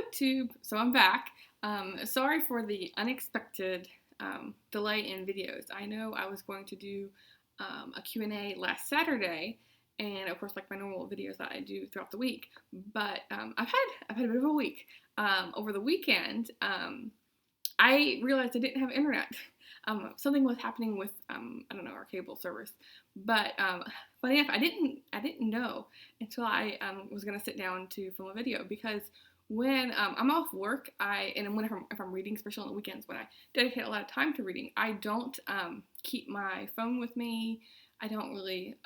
YouTube, so I'm back. Sorry for the unexpected delay in videos. I know I was going to do a Q&A last Saturday, and of course, like my normal videos that I do throughout the week. But I've had a bit of a week. Over the weekend, I realized I didn't have internet. Something was happening with I don't know, our cable service, but funny enough, I didn't know until I was gonna sit down to film a video, because when I'm off work, if I'm reading, especially on the weekends when I dedicate a lot of time to reading, I don't keep my phone with me. I don't really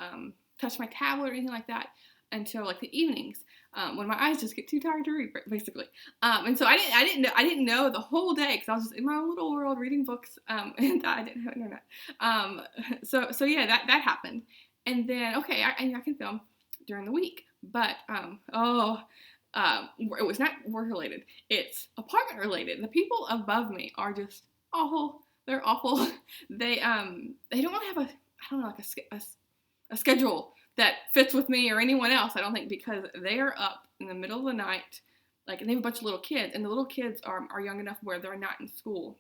touch my tablet or anything like that until like the evenings, when my eyes just get too tired to read, basically. And so I didn't know the whole day, because I was just in my own little world reading books, and I didn't have internet. So yeah, that happened. And then okay, I can film during the week, but it was not work related. It's apartment related. The people above me are just awful. They're awful. They don't really have a schedule that fits with me or anyone else, I don't think, because they are up in the middle of the night, like, and they have a bunch of little kids, and the little kids are young enough where they're not in school,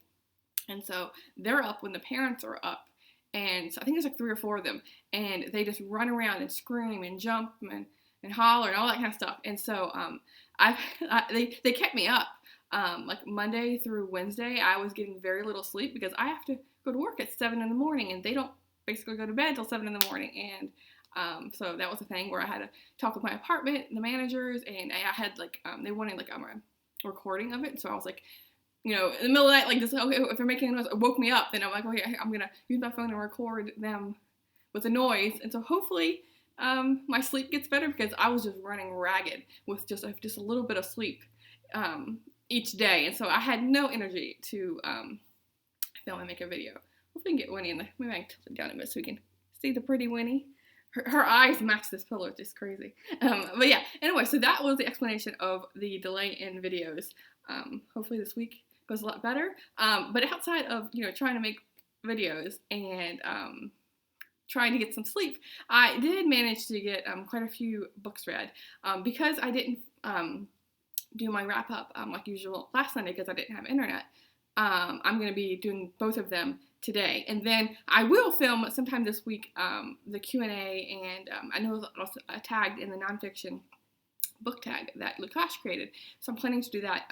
and so they're up when the parents are up, and so I think there's like 3 or 4 of them, and they just run around and scream and jump and holler and all that kind of stuff, and so they kept me up. Like Monday through Wednesday, I was getting very little sleep because I have to go to work at 7 in the morning, and they don't basically go to bed till 7 in the morning, and so that was a thing where I had to talk with my apartment, the managers, and I had like, they wanted like a recording of it. So I was like, in the middle of the night, like this, okay, if they're making a noise, it woke me up, then I'm like, okay, I'm gonna use my phone and record them with the noise. And so hopefully, my sleep gets better, because I was just running ragged with just a little bit of sleep, each day. And so I had no energy to, film and make a video. Hopefully I can get Winnie in there. Maybe I can tilt it down a bit so we can see the pretty Winnie. Her eyes match this pillow, it's just crazy. But yeah, anyway, so that was the explanation of the delay in videos. Hopefully this week goes a lot better. But outside of, trying to make videos and trying to get some sleep, I did manage to get quite a few books read. Because I didn't do my wrap up like usual last Sunday because I didn't have internet. I'm going to be doing both of them today, and then I will film sometime this week the Q&A, and I know it's also tagged in the nonfiction book tag that Lukash created, so I'm planning to do that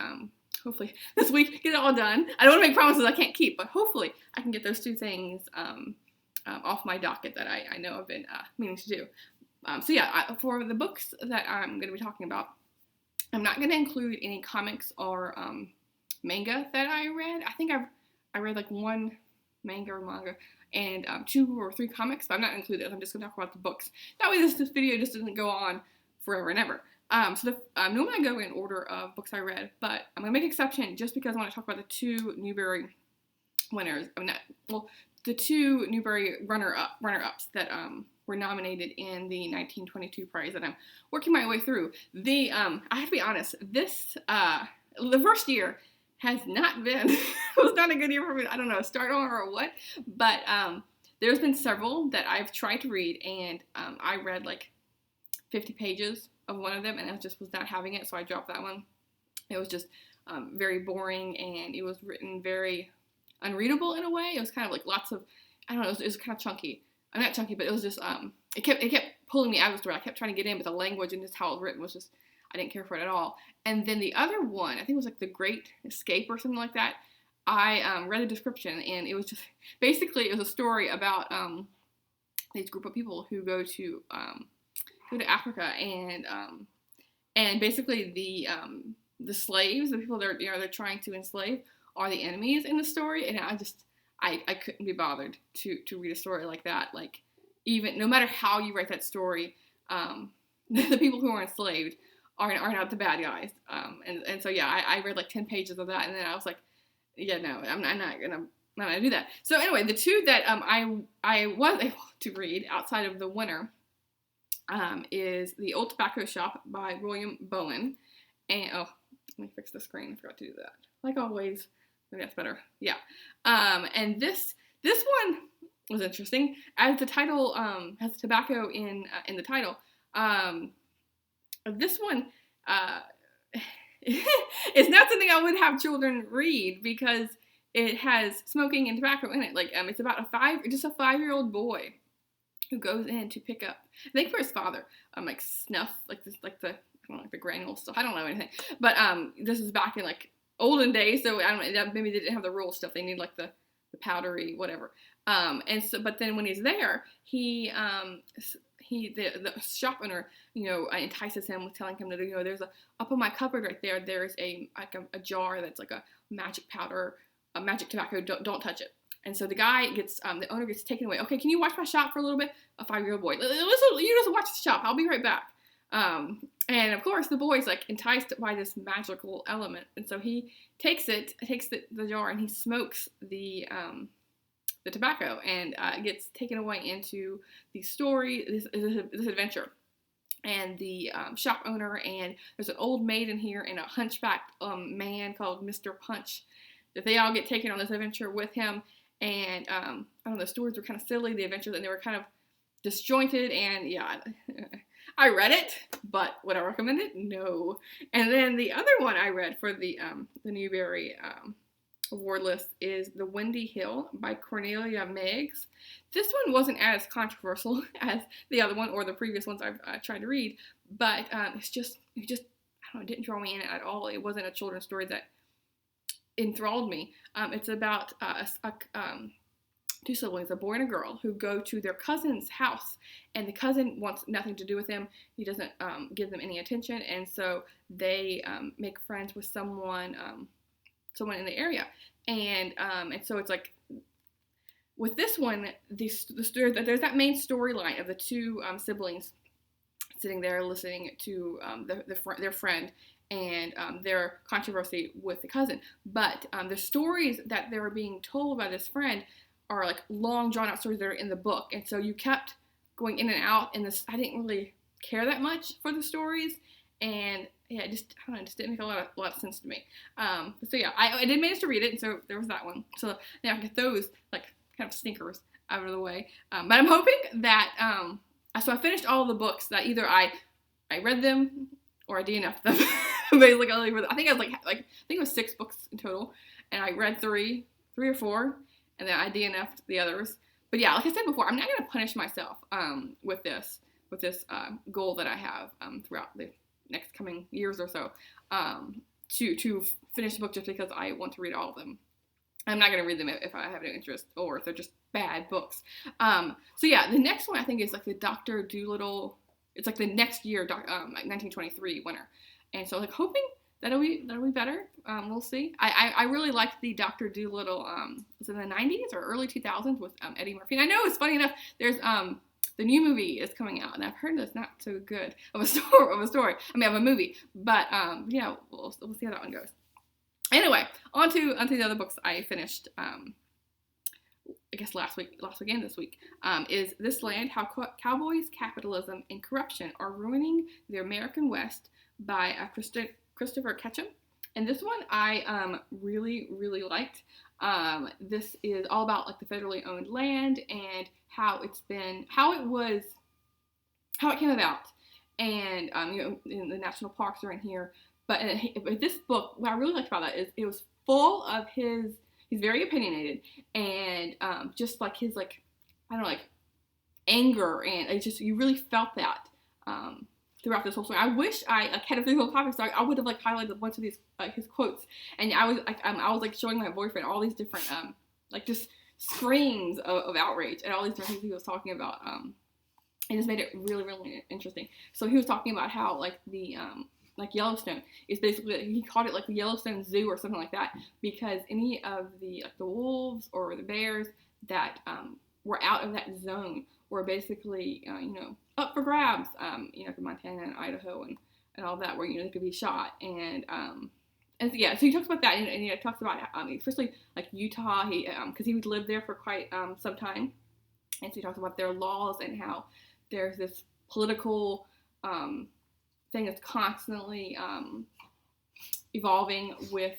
hopefully this week, get it all done. I don't want to make promises I can't keep, but hopefully I can get those 2 things off my docket that I know I've been meaning to do. So yeah, for the books that I'm going to be talking about, I'm not going to include any comics or manga that I read. I think I read like 1 manga and 2 or 3 comics, but I'm not including those. I'm just going to talk about the books. That way this video just doesn't go on forever and ever. Normally I go in order of books I read, but I'm going to make an exception just because I want to talk about the 2 Newbery winners. The 2 Newbery runner-ups that were nominated in the 1922 prize that I'm working my way through. I have to be honest, the first year has not been, it was not a good year for me, I don't know, start on or what, but there's been several that I've tried to read, and I read like 50 pages of one of them, and I just was not having it, so I dropped that one. It was just very boring, and it was written very unreadable in a way. It was kind of like lots of, I don't know, it was kind of chunky. Not chunky, but it was just, it kept pulling me out of the story. I kept trying to get in, but the language and just how it was written was just, I didn't care for it at all. And then the other one, I think it was like The Great Escape or something like that. I read the description, and it was just, basically it was a story about these group of people who go to Africa, and basically the slaves, the people they're trying to enslave, are the enemies in the story, and I couldn't be bothered to read a story like that. Like, even no matter how you write that story, the people who are enslaved are not the bad guys. And so yeah, I read like 10 pages of that, and then I was like, yeah, no, I'm not gonna do that. So anyway, the 2 that I was able to read outside of the winner is The Old Tobacco Shop by William Bowen, and let me fix the screen. I forgot to do that. Like always, maybe that's better. Yeah. And this one was interesting, as the title has tobacco in the title. This one it's not something I would have children read because it has smoking and tobacco in it. Like, it's about just a 5-year-old boy who goes in to pick up, I think for his father, like snuff, like this, like I don't know, like the granule stuff. I don't know anything, but this is back in like olden days, so I don't know, maybe they didn't have the roll stuff. They need like the powdery whatever. And so, but then when he's there, the shop owner, entices him with telling him that, there's up on my cupboard right there, there's a jar that's like a magic powder, a magic tobacco, don't touch it. And so the owner gets taken away. Okay, can you watch my shop for a little bit? A 5-year-old boy. Listen, you just watch the shop. I'll be right back. And of course the boy's like enticed by this magical element. And so he takes the jar and he smokes the tobacco and gets taken away into the story, this adventure. And the shop owner, and there's an old maid in here and a hunchback man called Mr. Punch, that they all get taken on this adventure with him. And I don't know, the stories were kind of silly, the adventures, and they were kind of disjointed, and yeah, I read it, but would I recommend it? No. And then the other one I read for the Newbery award list is The Windy Hill by Cornelia Meggs. This one wasn't as controversial as the other one or the previous ones I've tried to read, but it just I don't know, it didn't draw me in at all. It wasn't a children's story that enthralled me. It's about two siblings, a boy and a girl, who go to their cousin's house, and the cousin wants nothing to do with them. He doesn't give them any attention, and so they make friends with someone in the area, and so it's like with this one, the story, there's that main storyline of the two siblings sitting there listening to their friend and their controversy with the cousin. But the stories that they were being told by this friend are like long drawn out stories that are in the book. And so you kept going in and out, and I didn't really care that much for the stories. And yeah, it just didn't make a lot of sense to me. So yeah, I did manage to read it, and so there was that one. So now I get those like kind of stinkers out of the way. But I'm hoping that, so I finished all of the books that either I read them or I DNF'd them. Basically, I think it was 6 books in total, and I read 3 or 4, and then I DNF'd the others. But yeah, like I said before, I'm not going to punish myself with this goal that I have throughout the next coming years or so to finish the book just because I want to read all of them. I'm not going to read them if I have no interest or if they're just bad books. So yeah, the next one I think is like the Dr. Dolittle. It's like the next year, like 1923 winner. And so like hoping that'll be better. We'll see. I really liked the Dr. Dolittle, was it in the 90s or early 2000s with Eddie Murphy. And I know it's funny enough, there's the new movie is coming out, and I've heard that's not so good of a story. I mean, of a movie. But yeah, we'll see how that one goes. Anyway, on to the other books I finished. I guess last week and this week, is This Land, How Cowboys, Capitalism, and Corruption Are Ruining the American West by Christopher Ketchum. And this one I really, really liked. This is all about like the federally owned land and how it came about. And, in the national parks are in here. But this book, what I really liked about that is it was full of he's very opinionated, and just like his anger, and it just, you really felt that throughout this whole story. I wish I had a physical copy, so I would have highlighted a bunch of these his quotes, and I was showing my boyfriend all these different just screams of outrage at all these different things he was talking about. It just made it really, really interesting. So he was talking about how the Yellowstone is basically, he called it like the Yellowstone Zoo or something like that, because any of the wolves or the bears that were out of that zone were basically up for grabs, Montana and Idaho and all that, where they could be shot, and yeah, so he talks about that, and he talks about especially like Utah, because he would live there for quite some time, and so he talks about their laws and how there's this political thing that's constantly evolving with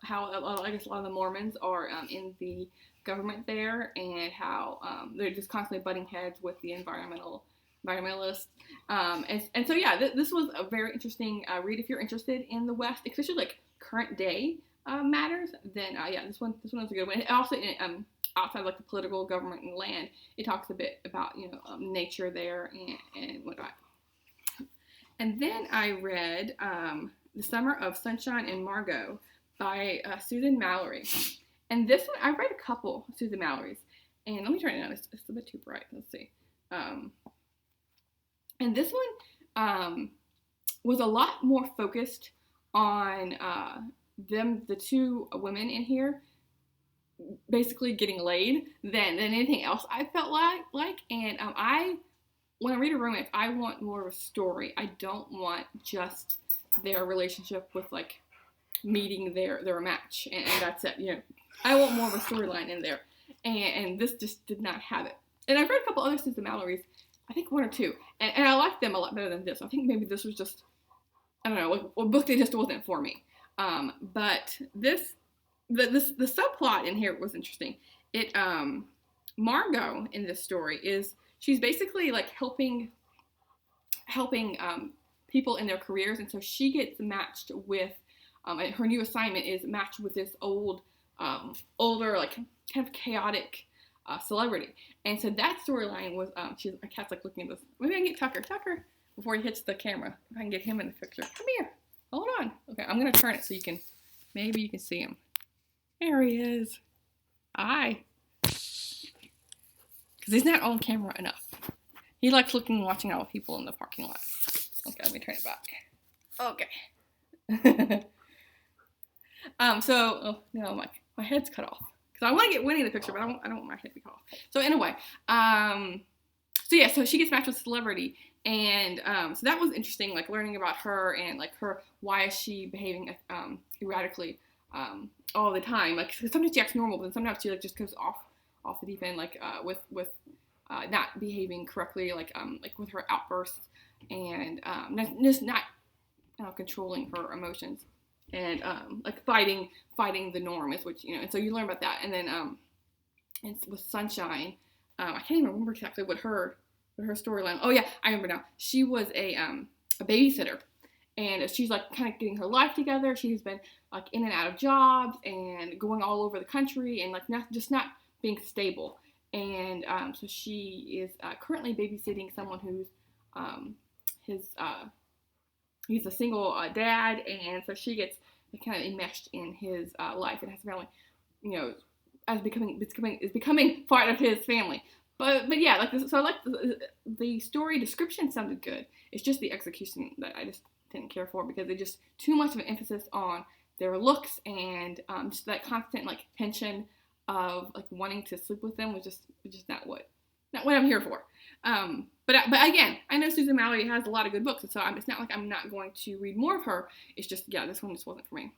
how I guess a lot of the Mormons are in the government there, and how they're just constantly butting heads with the environmental environmentalist. And so yeah, this was a very interesting read if you're interested in the West, especially like current day matters. Then yeah, this one was a good one. It also outside like the political, government, and land, it talks a bit about nature there and whatnot. And then I read The Summer of Sunshine and Margo by Susan Mallory. And this one, I read a couple Susan Mallory's. And let me turn it on. It's a bit too bright. Let's see. And this one was a lot more focused on the two women in here basically getting laid than anything else I felt like. And when I read a romance, I want more of a story. I don't want just their relationship with like meeting their match and that's it. I want more of a storyline in there. And this just did not have it. And I've read a couple other Susan Mallory's, I think one or two, and I liked them a lot better than this. I think maybe this was just, I don't know, like a book that just wasn't for me. But the subplot in here was interesting. It Margo in this story she's basically like helping people in their careers, and so she gets matched with her new assignment is matched with this older like kind of chaotic celebrity. And so that storyline was my cat's like looking at this. Maybe I can get Tucker before he hits the camera. If I can get him in the picture. Come here. Hold on. Okay, I'm gonna turn it so maybe you can see him. There he is. Hi. Because he's not on camera enough. He likes watching all the people in the parking lot. Okay, let me turn it back. Okay. My head's cut off. Because I want to get Winnie in the picture, but I don't want my head to be cut off. So anyway, so she gets matched with celebrity. And so that was interesting, like learning about her and like why is she behaving erratically all the time. Like sometimes she acts normal, but sometimes she like just goes off the deep end, like with not behaving correctly, like with her outbursts and just not controlling her emotions. And like fighting the norm is what and so you learn about that. And then and with Sunshine, I can't even remember exactly what her storyline. Oh yeah, I remember now. She was a babysitter, and she's like kind of getting her life together. She's been like in and out of jobs and going all over the country and like not being stable. And so she is currently babysitting someone who's he's a single dad, and so she gets kind of enmeshed in his life and has a family, as becoming part of his family. But yeah, like this, so I like the story description sounded good. It's just the execution that I just didn't care for because it just too much of an emphasis on their looks and just that constant like tension of like wanting to sleep with them was just not what I'm here for. But again, I know Susan Mallory has a lot of good books, and so it's not like I'm not going to read more of her. It's just, yeah, this one just wasn't for me.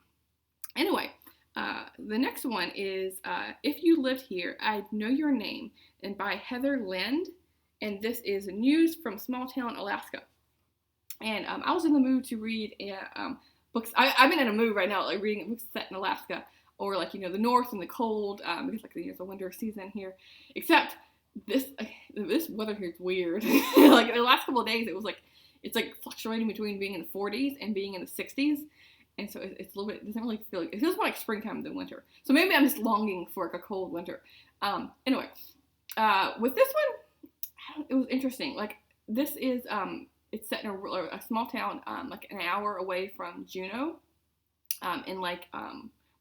Anyway, the next one is If You Lived Here, I'd Know Your Name, and by Heather Lind, and this is news from small town Alaska. And I was in the mood to read books. I've been in a mood right now, like reading books set in Alaska, or like the north and the cold, because like it's the winter season here, except this weather here is weird. Like the last couple of days, it's like fluctuating between being in the 40s and being in the 60s, and so it's a little bit. It doesn't really feel like it feels more like springtime than winter. So maybe I'm just longing for like a cold winter. Anyway, with this one, it was interesting. Like this is it's set in a small town, like an hour away from Juneau, in like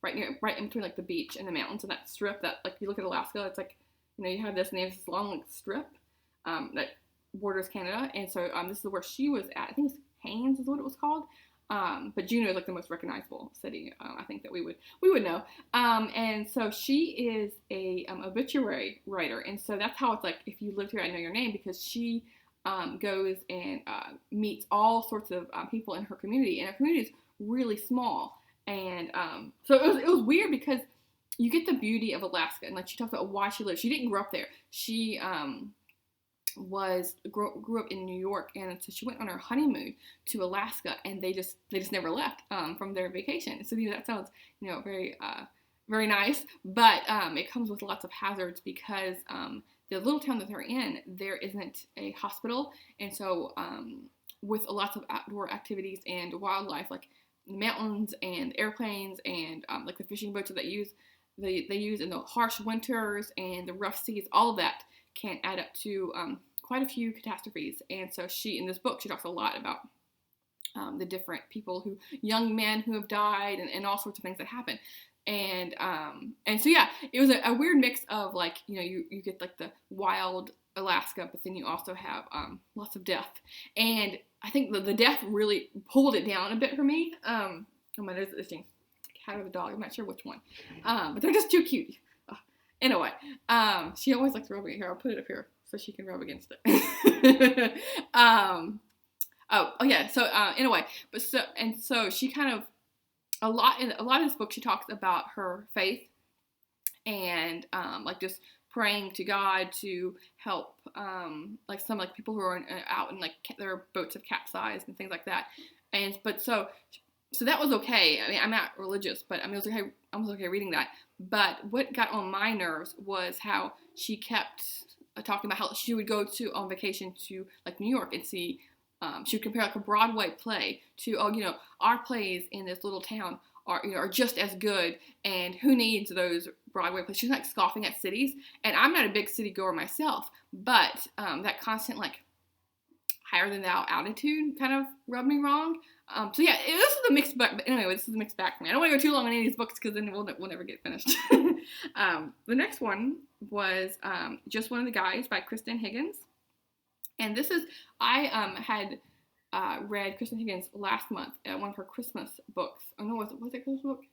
right in between like the beach and the mountains and that strip that like you look at Alaska, it's like. You have this, and there's this long like, strip that borders Canada, and so this is where she was at. I think it's Haines is what it was called, but Juneau is like the most recognizable city. I think that we would know. And so she is a obituary writer, and so that's how it's like if you lived here, I know your name, because she goes and meets all sorts of people in her community, and her community is really small, and so it was weird because. You get the beauty of Alaska, and like she talks about why she lived. She didn't grow up there. She grew up in New York, and so she went on her honeymoon to Alaska, and they just never left from their vacation. So that sounds very very nice, but it comes with lots of hazards because the little town that they're in, there isn't a hospital, and so with lots of outdoor activities and wildlife, like mountains and airplanes and like the fishing boats that they use in the harsh winters and the rough seas, all of that can add up to quite a few catastrophes. And so in this book, she talks a lot about the different young men who have died and all sorts of things that happen. And so yeah, it was a weird mix of like, you get like the wild Alaska, but then you also have lots of death. And I think the death really pulled it down a bit for me. Oh my, there's this thing, cat or the dog, I'm not sure which one. But they're just too cute. Anyway, she always likes rubbing it here. I'll put it up here so she can rub against it. Oh yeah. So anyway, so she kind of a lot of this book, she talks about her faith and like just praying to God to help like some like people who are out and like their boats have capsized and things like that. But so that was okay. I mean, I'm not religious, but I mean, I was okay reading that. But what got on my nerves was how she kept talking about how she would go on vacation to like New York and see. She would compare like a Broadway play to, our plays in this little town are just as good, and who needs those Broadway plays? She's like scoffing at cities, and I'm not a big city goer myself, but that constant like higher than thou attitude kind of rubbed me wrong. So yeah, this is a mixed bag. But anyway, this is a mixed bag for me. I don't want to go too long on any of these books because then we'll never get finished. The next one was Just One of the Guys by Kristen Higgins. And this is, I had read Kristen Higgins last month at one of her Christmas books. Oh no, was it a Christmas book?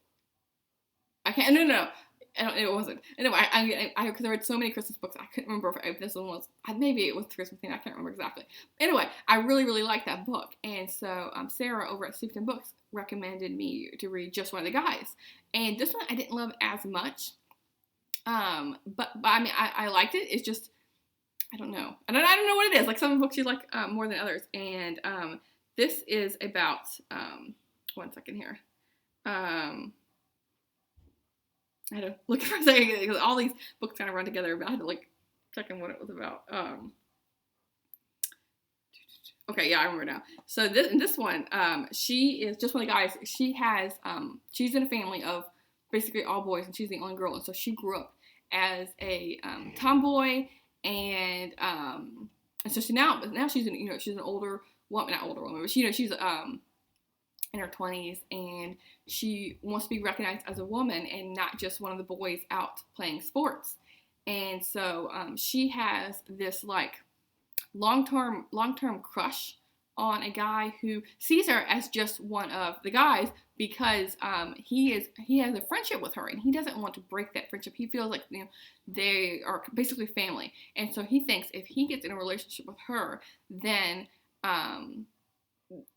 I can't, no. It wasn't. Anyway, because I read so many Christmas books, I couldn't remember if this one was, maybe it was the Christmas thing, I can't remember exactly. Anyway, I really, really liked that book. And so Sarah over at Stephen Books recommended me to read Just One of the Guys. And this one I didn't love as much. But I mean, I liked it. It's just, I don't know. I don't know what it is. Like some books you like more than others. And this is about, one second here. I had to look for a second because all these books kind of run together, but I had to like check in what it was about. Okay, yeah, I remember now. So this one, she is just one of the guys. She has, she's in a family of basically all boys, and she's the only girl. And so she grew up as a tomboy. And so now she's she's an older woman, not older woman, but she's in her 20s, and she wants to be recognized as a woman and not just one of the boys out playing sports. And so she has this like long-term crush on a guy who sees her as just one of the guys because he has a friendship with her, and he doesn't want to break that friendship. He feels like they are basically family, and so he thinks if he gets in a relationship with her, then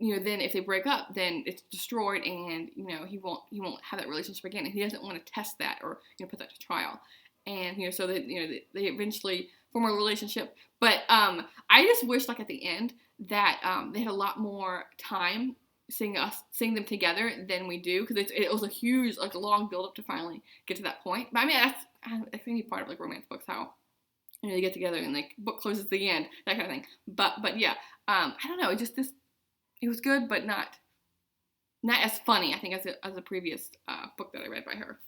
then if they break up, then it's destroyed, and he won't have that relationship again, and he doesn't want to test that or put that to trial. And so that they eventually form a relationship. But I just wish like at the end that they had a lot more time seeing them together than we do, because it was a huge like long build up to finally get to that point. But I mean I think part of like romance books, how they get together and like book closes at the end, that kind of thing. But yeah, I don't know, it was good, but not as funny, I think, as a previous book that I read by her.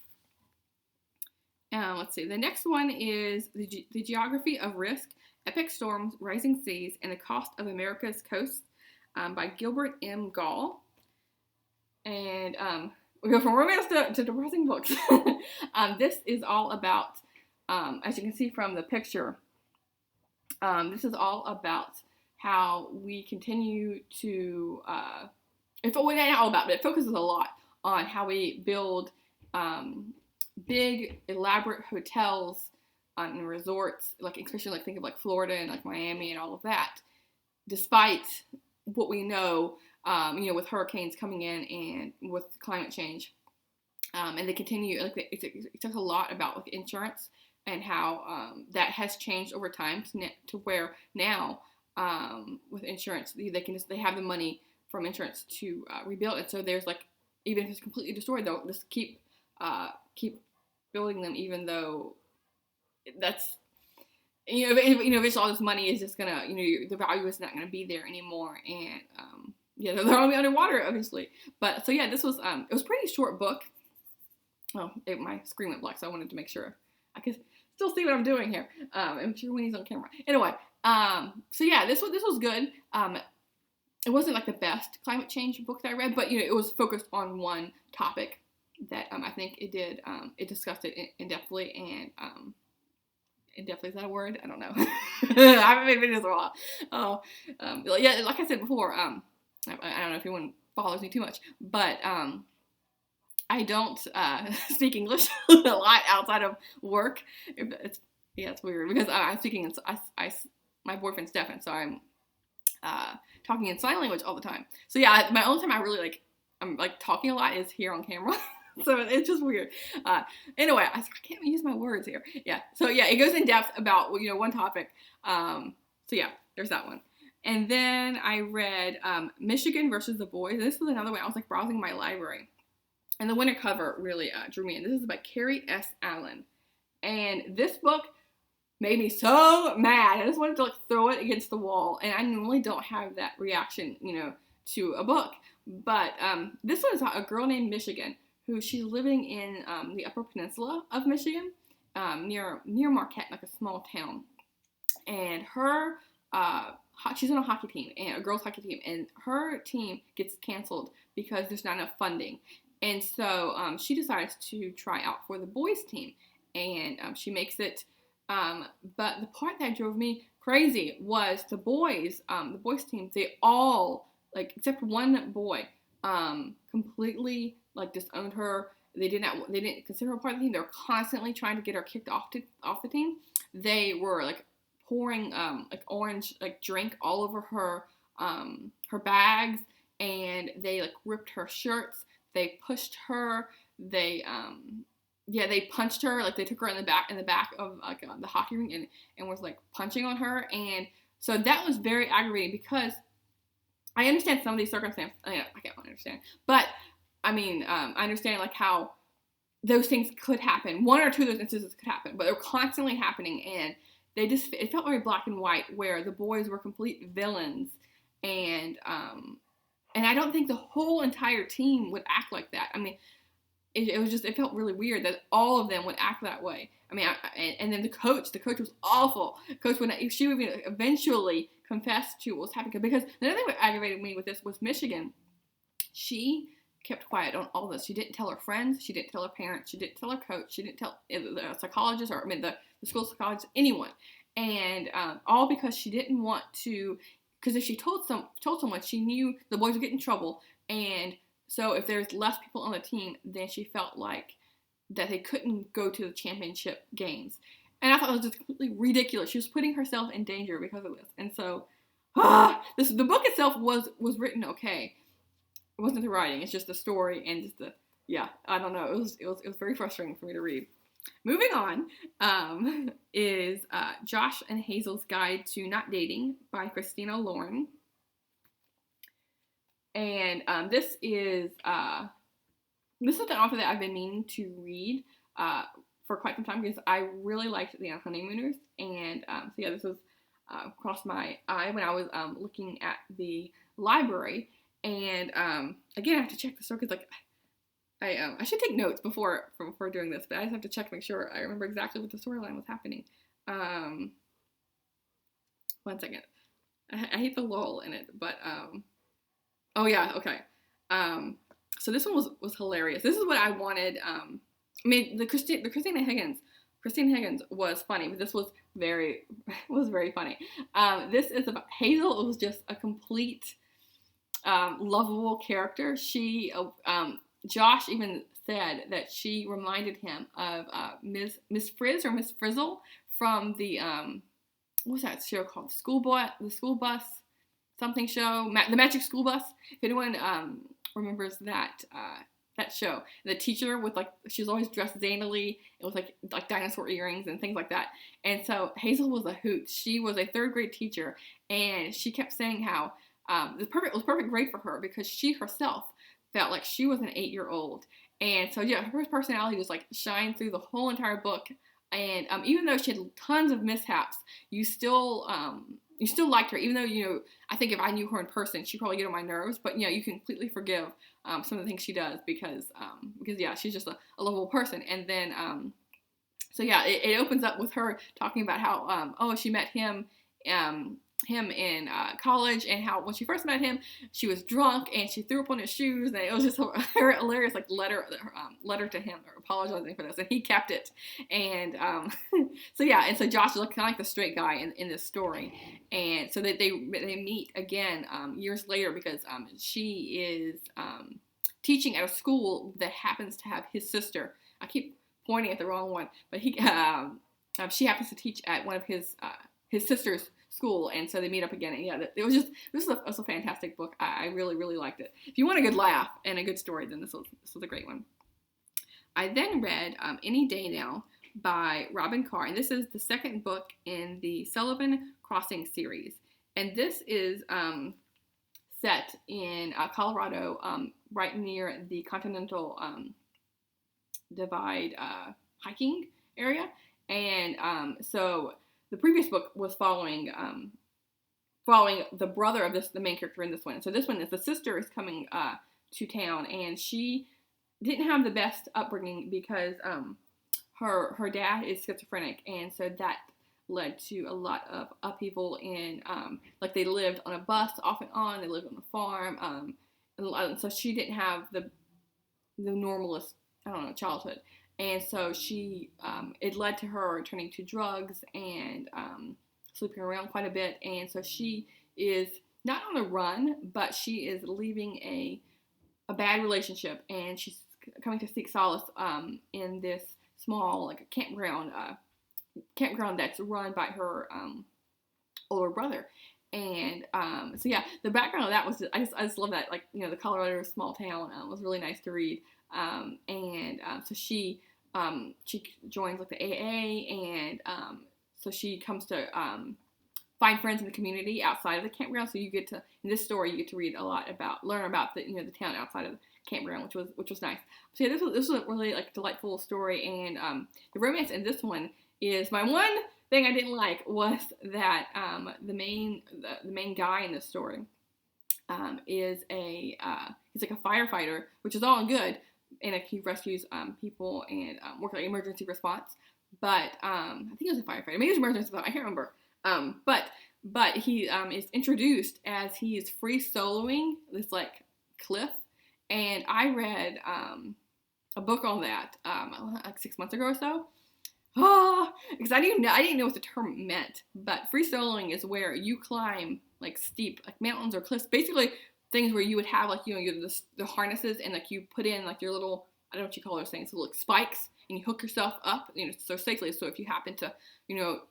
Let's see. The next one is The Geography of Risk, Epic Storms, Rising Seas, and the Cost of America's Coast by Gilbert M. Gall. And we go from romance to depressing books. This is all about, as you can see from the picture, this is all about how we continue to, not all about, but it focuses a lot on how we build big, elaborate hotels and resorts, like especially like think of like Florida and like Miami and all of that, despite what we know, with hurricanes coming in and with climate change, and they continue. Like it talks a lot about like insurance and how that has changed over time to where now with insurance they have the money from insurance to rebuild it. So there's like, even if it's completely destroyed, they'll just keep keep building them, even though eventually all this money is just gonna, the value is not gonna be there anymore, and yeah, they're gonna be underwater eventually. But so yeah, this was it was a pretty short book. Oh, my screen went black, so I wanted to make sure I could still see what I'm doing here. I'm sure when he's on camera. Anyway, so yeah, this was good. It wasn't like the best climate change book that I read, but it was focused on one topic that I think it did. It discussed it in depthly, and in depthly, is that a word? I don't know. I haven't made videos in a while. Oh, yeah, like I said before, I don't know if anyone follows me too much, but I don't speak English a lot outside of work. It's weird because I'm speaking. My boyfriend's deaf, and so I'm talking in sign language all the time. So yeah, my only time I'm talking a lot is here on camera. So it's just weird. Anyway, I can't use my words here. Yeah. So yeah, it goes in depth about one topic. So yeah, there's that one. And then I read Michigan versus the Boys. This was another one. I was browsing my library, and the winter cover really drew me in. This is by Carrie S. Allen, and this book made me so mad. I just wanted to throw it against the wall, and I normally don't have that reaction, to a book. But this one is a girl named Michigan, who she's living in the Upper Peninsula of Michigan, near Marquette, like a small town. And her, she's on a hockey team, and a girls' hockey team, and her team gets canceled because there's not enough funding. And so she decides to try out for the boys' team, and she makes it. But the part that drove me crazy was the boys' team. They all, except one boy, completely disowned her. They didn't consider her part of the team. They were constantly trying to get her kicked off the team. They were pouring orange drink all over her her bags, and they ripped her shirts. They pushed her. They punched her. They took her in the back of the hockey ring and was punching on her. And so that was very aggravating because I understand some of these circumstances. I can't understand, but I mean, I understand how those things could happen. One or two of those instances could happen, but they're constantly happening, and it felt very black and white, where the boys were complete villains, and I don't think the whole entire team would act like that. I mean, it felt really weird that all of them would act that way. I mean, and then the coach was awful. She would eventually confess to what was happening, because another thing that aggravated me with this was Michigan. She kept quiet on all this. She didn't tell her friends. She didn't tell her parents. She didn't tell her coach. She didn't tell the psychologist, the school psychologist, anyone. And all because she didn't want to, because if she told someone, she knew the boys would get in trouble. And so if there's less people on the team, then she felt that they couldn't go to the championship games. And I thought it was just completely ridiculous. She was putting herself in danger because of this. And so, the book itself was written okay. It wasn't the writing, it's just the story and just I don't know. It was very frustrating for me to read. Moving on is Josh and Hazel's Guide to Not Dating by Christina Lauren. And this is an author that I've been meaning to read for quite some time, because I really liked The Honeymooners. And so yeah, this was crossed my eye when I was looking at the library. And again, I have to check the story, because I should take notes before doing this, but I just have to check to make sure I remember exactly what the storyline was happening. 1 second. I hate the lull in it, but oh yeah, okay. So this one was hilarious. This is what I wanted. I mean, the Christina Higgins was funny, but this was very funny. This is about Hazel. It was just a complete lovable character. She Josh even said that she reminded him of Miss Frizz or Miss Frizzle from the what's that show called? The school bus something show, the Magic School Bus. If anyone remembers that show, the teacher with she was always dressed zanily. It was like dinosaur earrings and things like that. And so Hazel was a hoot. She was a 3rd grade teacher, and she kept saying how it was perfect grade for her, because she herself felt like she was an 8-year-old. And so yeah, her personality just shined through the whole entire book. And even though she had tons of mishaps, you still liked her. Even though, I think if I knew her in person, she'd probably get on my nerves. But, you can completely forgive some of the things she does because yeah, she's just a lovable person. And then, so yeah, it opens up with her talking about how, she met him in college, and how when she first met him, she was drunk and she threw up on his shoes, and it was just her hilarious letter to him, or apologizing for this, and he kept it. And so Josh is kind of like the straight guy in this story, and so they meet again years later because she is teaching at a school that happens to have his sister. I keep pointing at the wrong one, but she happens to teach at one of his sister's school, and so they meet up again. And yeah, this was a fantastic book. I really, really liked it. If you want a good laugh and a good story, then this was a great one. I then read Any Day Now by Robin Carr, and this is the second book in the Sullivan Crossing series. And this is set in Colorado, right near the Continental Divide hiking area. And so the previous book was following the brother of the main character in this one. So this one is the sister is coming to town, and she didn't have the best upbringing because her dad is schizophrenic, and so that led to a lot of upheaval in like they lived on a bus off and on, they lived on a farm, and so she didn't have the normalest, childhood. And so it led to her turning to drugs and sleeping around quite a bit. And so she is not on the run, but she is leaving a bad relationship, and she's coming to seek solace in this small, like, campground that's run by her older brother. And so yeah, the background of that was I just love that, like, the Colorado small town was really nice to read. So she joins like the AA, and so she comes to find friends in the community outside of the campground. So you get to, in this story, you get to learn about the the town outside of the campground, which was nice. So yeah, this was a really, like, delightful story. And the romance in this one is, my one thing I didn't like was that the main guy in this story is he's like a firefighter, which is all good, and he rescues people and works like emergency response. But I think it was a firefighter, maybe it was emergency response, I can't remember. But he is introduced as he is free soloing this, like, cliff, and I read a book on that like 6 months ago or so. Because I didn't know what the term meant. But free soloing is where you climb, like, steep, like, mountains or cliffs, basically things where you would have, like, the harnesses, and, like, you put in, like, your little, I don't know what you call those things, little, like, spikes, and you hook yourself up, so safely. So if you happen to,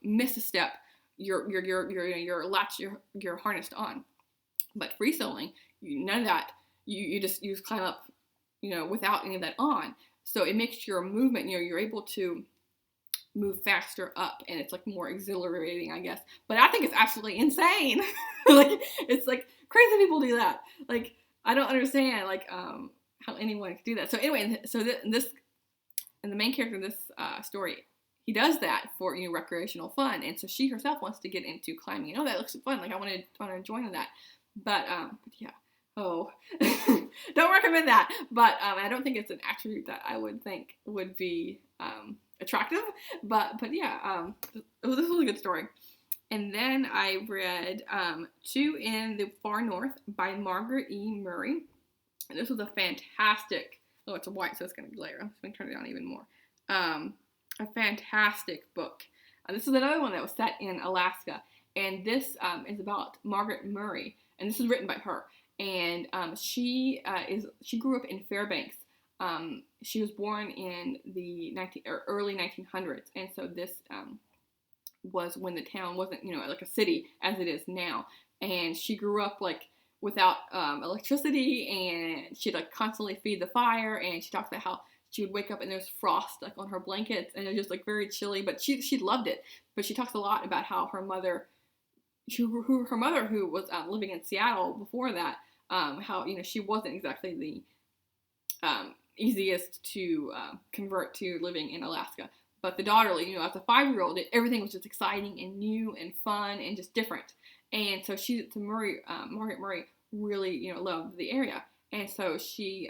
miss a step, you're harnessed on. But free soloing, none of that. You just climb up, without any of that on. So it makes your movement, you're able to move faster up, and it's, like, more exhilarating, I guess. But I think it's absolutely insane. Like, it's like crazy people do that. Like, I don't understand, like, how anyone can do that. So anyway, so and the main character in this story, he does that for, recreational fun, and so she herself wants to get into climbing. That looks fun. Like, I want to join that. But yeah. Oh, don't recommend that. But I don't think it's an attribute that I would think would be attractive. But yeah, this was a good story. And then I read Two in the Far North by Margo E. Murray. And this was a fantastic, it's white, so it's going to glare. I'm just going to turn it down even more. A fantastic book. This is another one that was set in Alaska. And this is about Margaret Murray. And this is written by her. And she grew up in Fairbanks. She was born in the early 1900s. And so this was when the town wasn't, like a city as it is now. And she grew up, like, without electricity, and she'd, like, constantly feed the fire. And she talks about how she would wake up and there's frost, like, on her blankets, and it was just, like, very chilly. But she loved it. But she talks a lot about how her mother, who was living in Seattle before that, how, she wasn't exactly the easiest to convert to living in Alaska. but the daughter, you know, as a 5-year-old, everything was just exciting and new and fun and just different. And so Margaret Murray really, you know, loved the area. And so she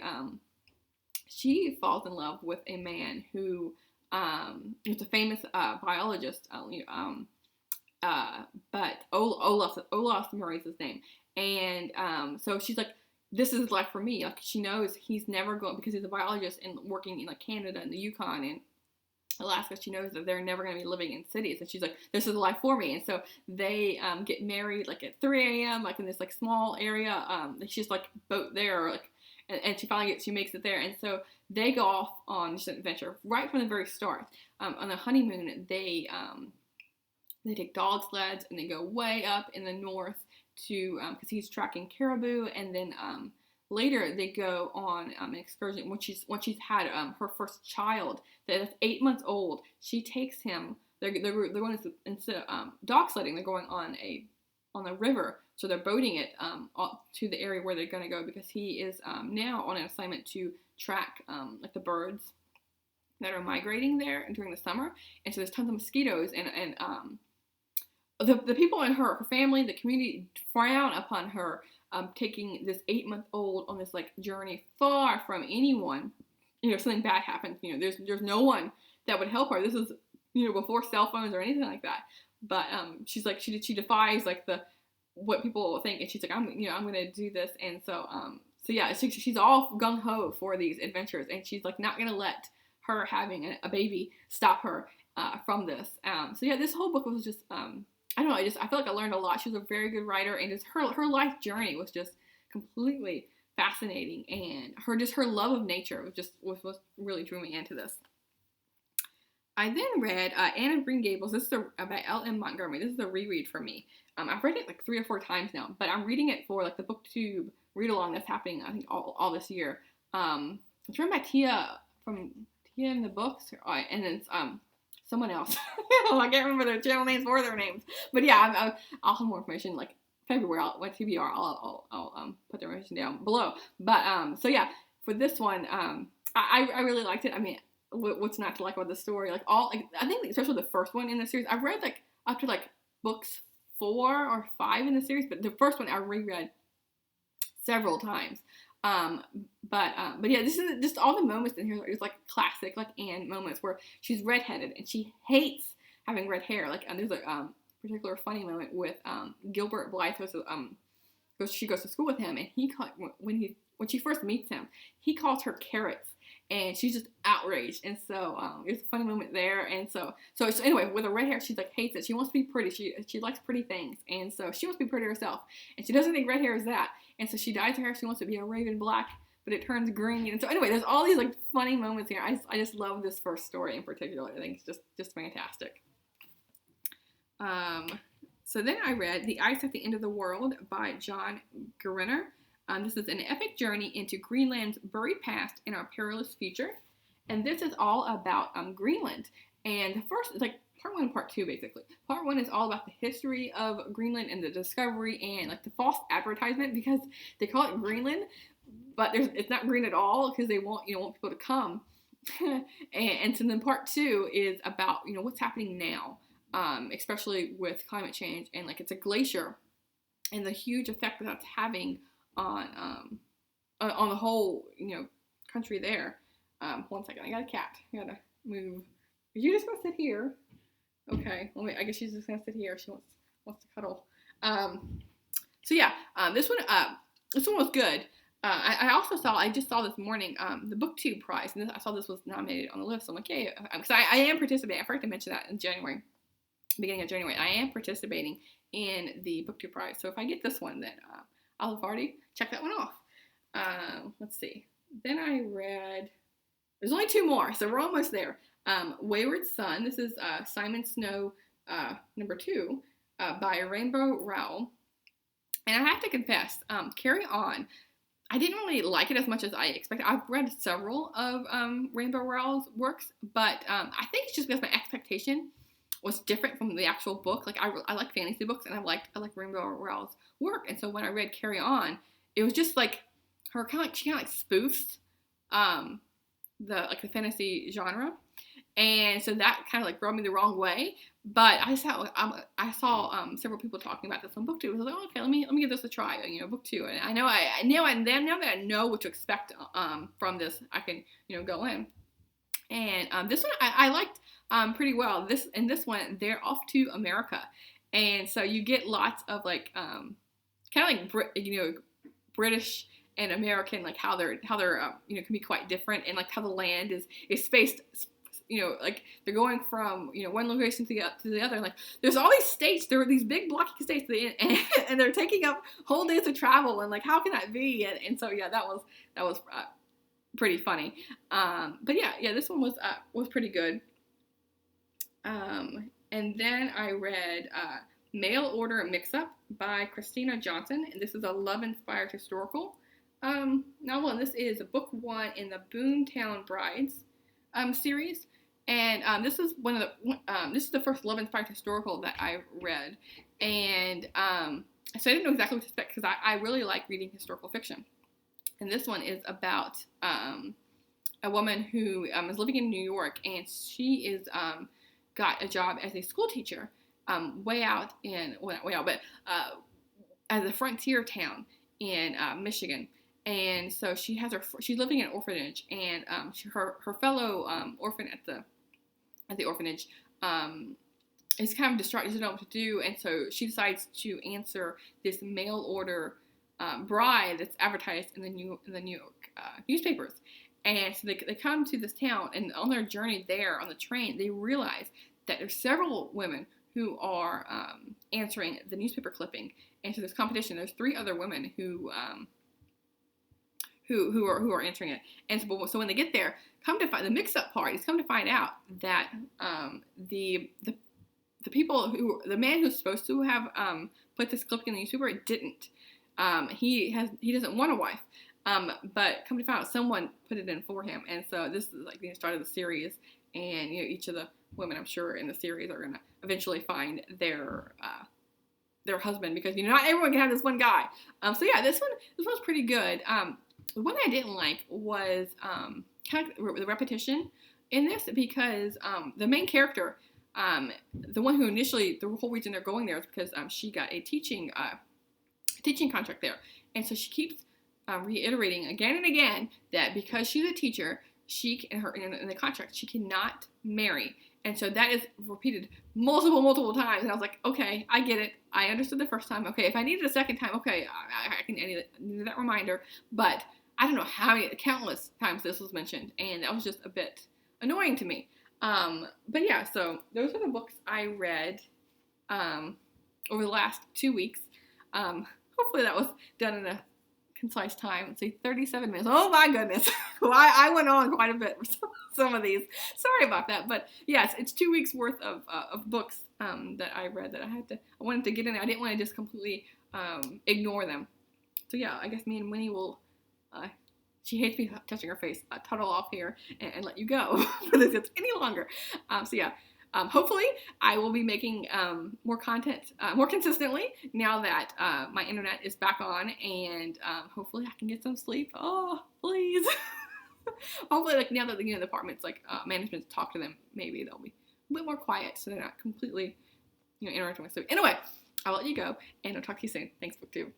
falls in love with a man who was a famous biologist, but Olaf Murray's his name. And so she's like, this is life for me. Like, she knows he's never going, because he's a biologist and working in like Canada and the Yukon and Alaska. She knows that they're never going to be living in cities, and she's like, this is life for me. And so they get married like at 3 a.m. like in this like small area. She's like boat there, or, like, and she makes it there. And so they go off on just an adventure right from the very start. On the honeymoon, they take dog sleds and they go way up in the north to, because he's tracking caribou, and then later they go on an excursion. Once she's had her first child, that's 8 months old, she takes him. They're going to, instead of dog sledding, they're going on the river. So they're boating it to the area where they're going to go, because he is now on an assignment to track like the birds that are migrating there during the summer. And so there's tons of mosquitoes, and the people in her family, the community, frown upon her taking this 8-month-old on this like journey far from anyone. You know, if something bad happens, you know, there's no one that would help her. This is, you know, before cell phones or anything like that. But she's like, she defies like what people think, and she's like, I'm gonna do this. And so yeah, she's all gung ho for these adventures, and she's like not gonna let her having a baby stop her from this. So yeah, this whole book was just I don't know, I feel like I learned a lot. She was a very good writer, and just her life journey was just completely fascinating, and her love of nature was really drew me into this. I then read Anne of Green Gables. This is by L.M. Montgomery. This is a reread for me. I've read it like 3 or 4 times now, but I'm reading it for like the BookTube read along that's happening, I think, all this year. It's written by Tia in the Books, and then it's someone else. I can't remember their channel names or their names, but yeah, I'll have more information like February. My TBR. I'll put the information down below. But so yeah, for this one, I really liked it. I mean, what's not to like about the story? Like I think especially the first one in the series. I've read like up to like books 4 or 5 in the series, but the first one I reread several times. But yeah, this is just all the moments in here. It's like classic, like Anne moments where she's redheaded and she hates having red hair. Like, there's a particular funny moment with Gilbert Blythe. She goes to school with him, and when she first meets him, he calls her carrots, and she's just outraged. And so there's a funny moment there. And so anyway, with her red hair, she like hates it. She wants to be pretty. She likes pretty things, and so she wants to be pretty herself, and she doesn't think red hair is that. And so she dyes her hair. She wants to be a raven black, but it turns green. And so anyway, there's all these like funny moments here. I just love this first story in particular. I think it's just fantastic. So then I read The Ice at the End of the World by John Grinner. This is an epic journey into Greenland's buried past and our perilous future. And this is all about Greenland. And the first is like part 1 and part 2, basically. Part 1 is all about the history of Greenland and the discovery and like the false advertisement, because they call it Greenland, but it's not green at all, because they want people to come. and so then part 2 is about what's happening now, especially with climate change, and like it's a glacier and the huge effect that that's having on the whole country there. 1 second, I got a cat. I gotta move. Are you just gonna sit here? Okay. Well, I guess she's just gonna sit here. She wants to cuddle. So yeah, this one was good. I just saw this morning the BookTube prize, and I saw this was nominated on the list. So I'm like, hey, because I am participating. I forgot to mention that in January, beginning of January. I am participating in the BookTube prize. So if I get this one, then I'll have already checked that one off. Let's see. Then I read. There's only 2 more, so we're almost there. Wayward Son. This is Simon Snow number 2 by Rainbow Rowell. And I have to confess, Carry On, I didn't really like it as much as I expected. I've read several of Rainbow Rowell's works, but I think it's just because my expectation was different from the actual book. Like I like fantasy books, and I like Rainbow Rowell's work. And so when I read Carry On, it was just like she kind of spoofs the fantasy genre. And so that kind of like rubbed me the wrong way. But I saw several people talking about this on BookTube. I was like, oh, okay, let me give this a try. Book 2. And I know now that I know what to expect from this, I can go in. And this one I liked pretty well. This one, they're off to America, and so you get lots of like kind of like British and American, like how they're can be quite different, and like how the land is spaced. Like they're going from one location to the other. And like there's all these states. There are these big blocking states, and they're taking up whole days of travel. And like how can that be? And so yeah, that was pretty funny. But yeah, this one was pretty good. And then I read Mail Order Mix-Up by Christina Johnson, and this is a love-inspired historical novel, and this is book 1 in the Boomtown Brides series. And this is this is the first love-inspired historical that I read, and so I didn't know exactly what to expect because I really like reading historical fiction. And this one is about a woman who is living in New York, and she is got a job as a school teacher way out in, well, not way out, but as a frontier town in Michigan. And so she's living in an orphanage, and her fellow orphan at the orphanage is kind of distraught, doesn't know what to do, and so she decides to answer this mail order bride that's advertised in the New York newspapers. And so they come to this town, and on their journey there on the train, they realize that there's several women who are answering the newspaper clipping. And so there's competition. There's 3 other women who are answering it. And so when they get there, the mix-up part is come to find out that the man who's supposed to have put this clipping in the newspaper didn't. He doesn't want a wife. But come to find out, someone put it in for him. And so this is like the start of the series, and each of the women, I'm sure, in the series are gonna eventually find their husband, because not everyone can have this one guy. So yeah, this one's pretty good. The one I didn't like was kind of the repetition in this, because the main character, the one who initially, the whole reason they're going there is because she got a teaching contract there, and so she keeps reiterating again and again that because she's a teacher, in the contract she cannot marry. And so that is repeated multiple times. And I was like, okay, I get it. I understood the first time. Okay, if I need it a second time, okay, I need that reminder. But I don't know how many, countless times this was mentioned, and that was just a bit annoying to me. But yeah, so those are the books I read over the last 2 weeks. Hopefully that was done in a concise time. Let's see, 37 minutes. Oh my goodness. I went on quite a bit for some of these. Sorry about that. But yes, it's 2 weeks worth of books that I read that I wanted to get in there. I didn't want to just completely ignore them. So yeah, I guess me and Winnie will, she hates me touching her face, tunnel off here and let you go for this it's any longer. So yeah. Hopefully, I will be making more content more consistently now that my internet is back on, and hopefully I can get some sleep. Oh, please. Hopefully, like now that the apartment's like management's talked to them, maybe they'll be a bit more quiet, so they're not completely interrupting my sleep. Anyway, I'll let you go, and I'll talk to you soon. Thanks, BookTube.